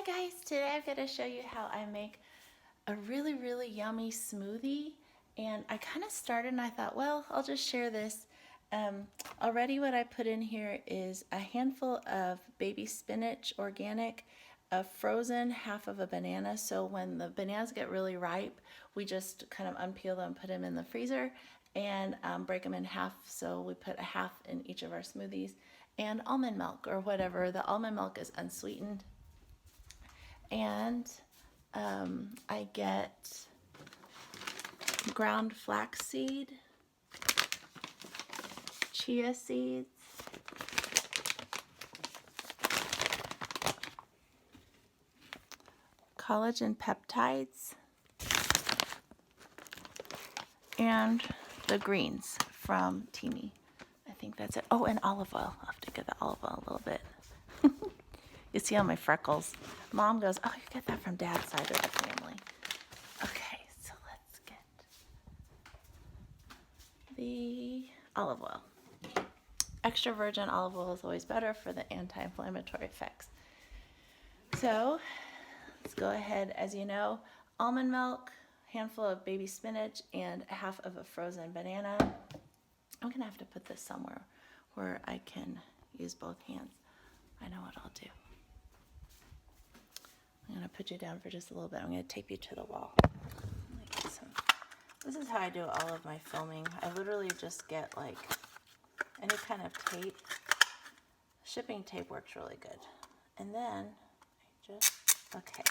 guys, today I'm going to show you how I make a really yummy smoothie. And I kind of started and I thought, well, I'll just share this. Already what I put in here is a handful of baby spinach, organic, a frozen half of a banana. So when the bananas get really ripe, we just kind of unpeel them, put them in the freezer, and break them in half. So we put a half in each of our smoothies. And almond milk or whatever. The almond milk is unsweetened. And I get ground flaxseed, chia seeds, collagen peptides, and the greens from TEAMI. I think that's it. Oh, and olive oil. I'll have to get the olive oil a little bit. You see all my freckles. Mom goes, oh, you get that from Dad's side of the family. Okay, so let's get the olive oil. Extra virgin olive oil is always better for the anti-inflammatory effects. So let's go ahead. As you know, almond milk, handful of baby spinach, and half of a frozen banana. I'm going to have to put this somewhere where I can use both hands. I know what I'll do. I'm going to put you down for just a little bit. I'm going to tape you to the wall. This is how I do all of my filming. I literally just get like any kind of tape. Shipping tape works really good. And then I just, okay.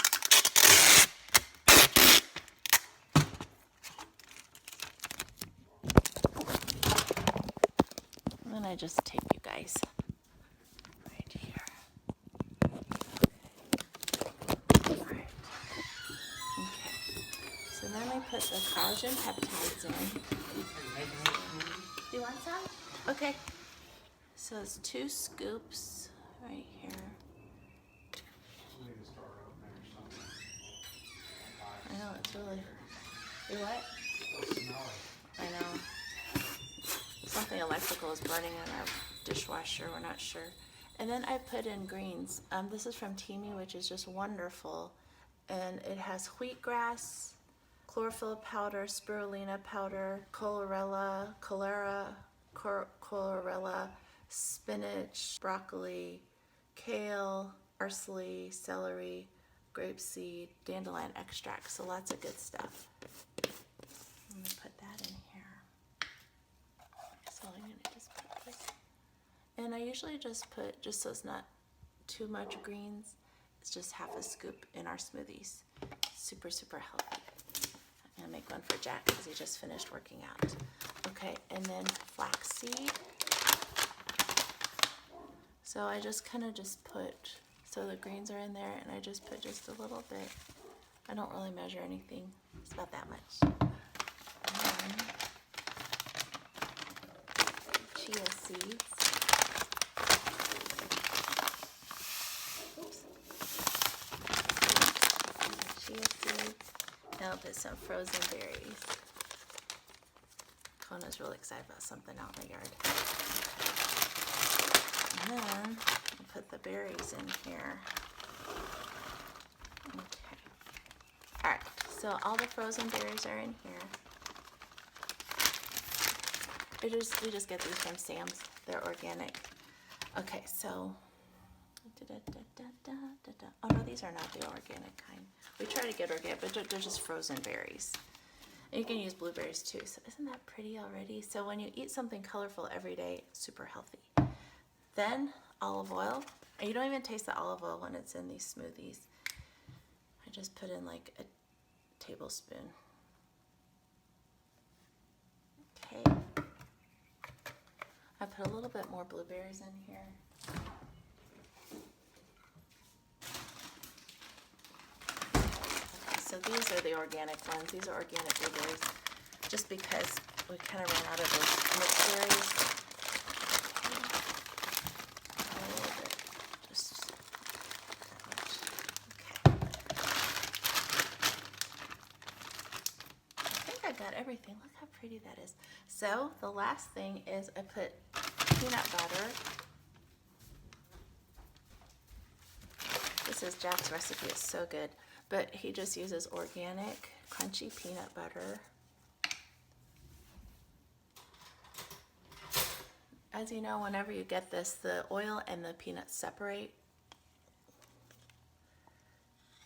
And then I just tape you guys right here. Alright. Okay. So then I put the collagen peptides in. Do you want some? Okay. So it's 2 scoops right here. I know, it's really... You what? I know. Something electrical is burning in our dishwasher, we're not sure. And then I put in greens. This is from TEAMI, which is just wonderful. And it has wheatgrass, chlorophyll powder, spirulina powder, chlorella, spinach, broccoli, kale, parsley, celery, grapeseed, dandelion extract. So lots of good stuff. I'm gonna put that in here. So I'm gonna just put this. And I usually just put, just so it's not too much greens, it's just half a scoop in our smoothies. Super healthy. I'm gonna make one for Jack because he just finished working out. Okay, and then flaxseed. So I just kind of just put, so the greens are in there, and I just put just a little bit. I don't really measure anything. It's about that much. And then chia seeds. Oops. Chia seeds. Now I'll put some frozen berries. Kona's really excited about something out in the yard. And then I'll put the berries in here. Okay. Alright, so all the frozen berries are in here. We just get these from Sam's. They're organic. Okay, so oh no, these are not the organic kind. We try to get organic, but they're just frozen berries. And you can use blueberries too. So isn't that pretty already? So when you eat something colorful every day, it's super healthy. Then olive oil. And you don't even taste the olive oil when it's in these smoothies. I just put in like a tablespoon. Okay. I put a little bit more blueberries in here. Okay, so these are the organic ones. These are organic blueberries, just because we kind of ran out of those mixed berries. A little bit, just that much. Okay. I think I got everything. Look how pretty that is. So the last thing is I put peanut butter. This says Jack's recipe is so good, but he just uses organic, crunchy peanut butter. As you know, whenever you get this, the oil and the peanuts separate.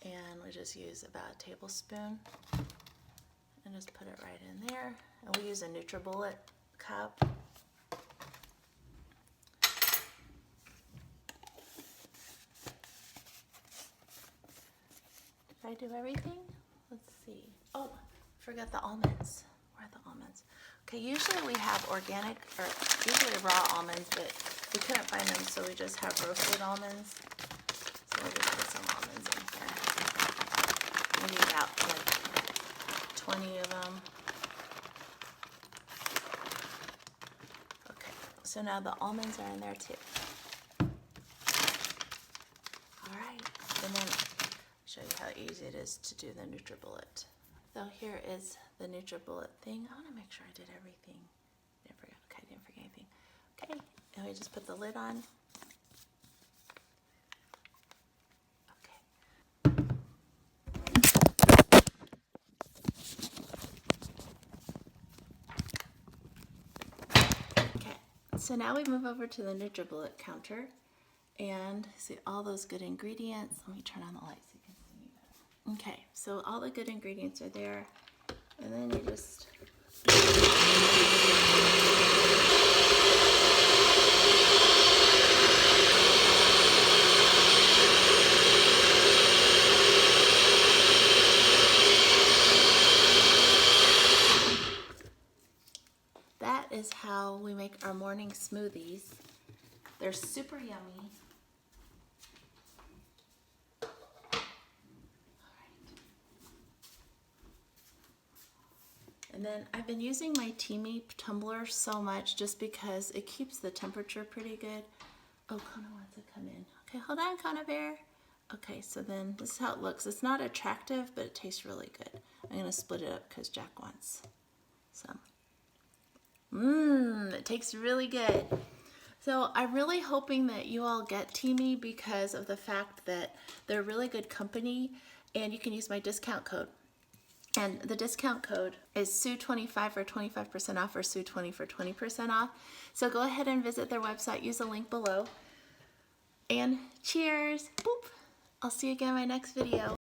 And we just use about a tablespoon and just put it right in there. And we use a NutriBullet cup. Did I do everything? Let's see. Oh, forgot the almonds. Where are the almonds? Okay, usually we have organic, or usually raw almonds, but we couldn't find them, so we just have roasted almonds. So we'll just put some almonds in here. Maybe about like 20 of them. Okay, so now the almonds are in there too. All right, and then show you how easy it is to do the NutriBullet. So here is the NutriBullet thing. I want to make sure I did everything. Didn't forget. Okay, didn't forget anything. Okay, and we just put the lid on. Okay, so now we move over to the NutriBullet counter and see all those good ingredients. Let me turn on the light so you can see me better. Okay, so all the good ingredients are there, and then you just that is how we make our morning smoothies. They're super yummy. And then I've been using my TEAMI tumbler so much just because it keeps the temperature pretty good. Oh, Kona wants to come in. Okay, hold on, Kona Bear. Okay, so then this is how it looks. It's not attractive, but it tastes really good. I'm gonna split it up because Jack wants some. It tastes really good. So I'm really hoping that you all get TEAMI because of the fact that they're a really good company, and you can use my discount code. And the discount code is Sue25 for 25% off, or Sue20 for 20% off. So go ahead and visit their website, use the link below. And cheers! Boop! I'll see you again in my next video.